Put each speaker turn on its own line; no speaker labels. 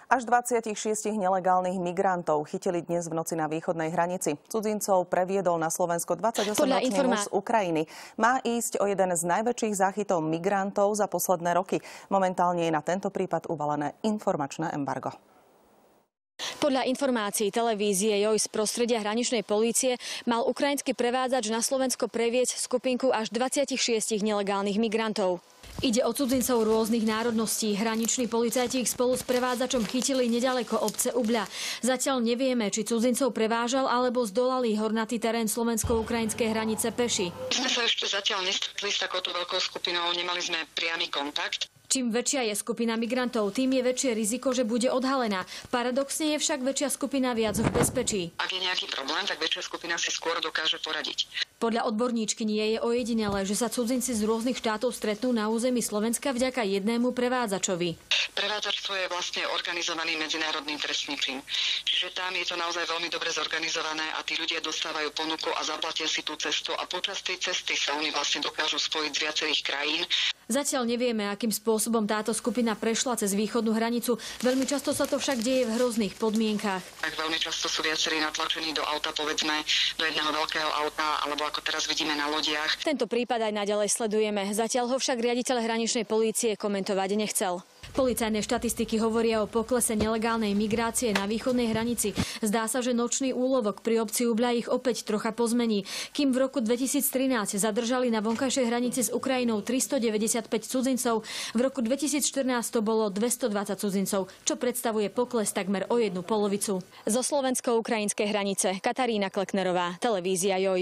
Až 26 nelegálnych migrantov chytili dnes v noci na východnej hranici. Cudzincov previedol na Slovensko 28-ročný muž z Ukrajiny. Má ísť o jeden z najväčších záchytov migrantov za posledné roky. Momentálne je na tento prípad uvalené informačné embargo.
Podľa informácií televízie JOJ z prostredia hraničnej polície mal ukrajinský prevádzač na Slovensko previesť skupinku až 26 nelegálnych migrantov. Ide o cudzincov rôznych národností. Hraniční policajti ich spolu s prevádzačom chytili neďaleko obce Ubľa. Zatiaľ nevieme, či cudzincov prevážal alebo zdolali hornatý terén slovensko-ukrajinskej hranice peši.
My sme sa ešte zatiaľ nestretli s takouto veľkou skupinou, nemali sme priamy kontakt.
Čím väčšia je skupina migrantov, tým je väčšie riziko, že bude odhalená. Paradoxne je však väčšia skupina viac v bezpečí.
Ak je nejaký problém, tak väčšia skupina si skôr dokáže poradiť.
Podľa odborníčky nie je ojedinelé, že sa cudzinci z rôznych štátov stretnú na území Slovenska vďaka jednému prevádzačovi.
Prevádzačstvo je vlastne organizovaný medzinárodný trestný čin. Čiže tam je to naozaj veľmi dobre zorganizované a tí ľudia dostávajú ponuku a zaplatia si tú cestu a počas tej cesty sa oni vlastne dokážu spojiť z viacerých krajín.
Zatiaľ nevieme, akým spôsobom táto skupina prešla cez východnú hranicu. Veľmi často sa to však deje v hrozných podmienkach.
Tak veľmi často sú viacerí natlačení do auta, povedzme, do jedného veľkého auta, alebo ako teraz vidíme na lodiach.
Tento prípad aj naďalej sledujeme. Zatiaľ ho však riaditeľ hraničnej polície komentovať nechcel. Policajné štatistiky hovoria o poklese nelegálnej migrácie na východnej hranici. Zdá sa, že nočný úlovok pri obci Ubľa ich opäť trocha pozmení. Kým v roku 2013 zadržali na vonkajšej hranici s Ukrajinou 395 cudzincov, v roku 2014 to bolo 220 cudzincov, čo predstavuje pokles takmer o jednu polovicu. Zo slovensko-ukrajinskej hranice Katarína Kleknerová, televízia JOJ.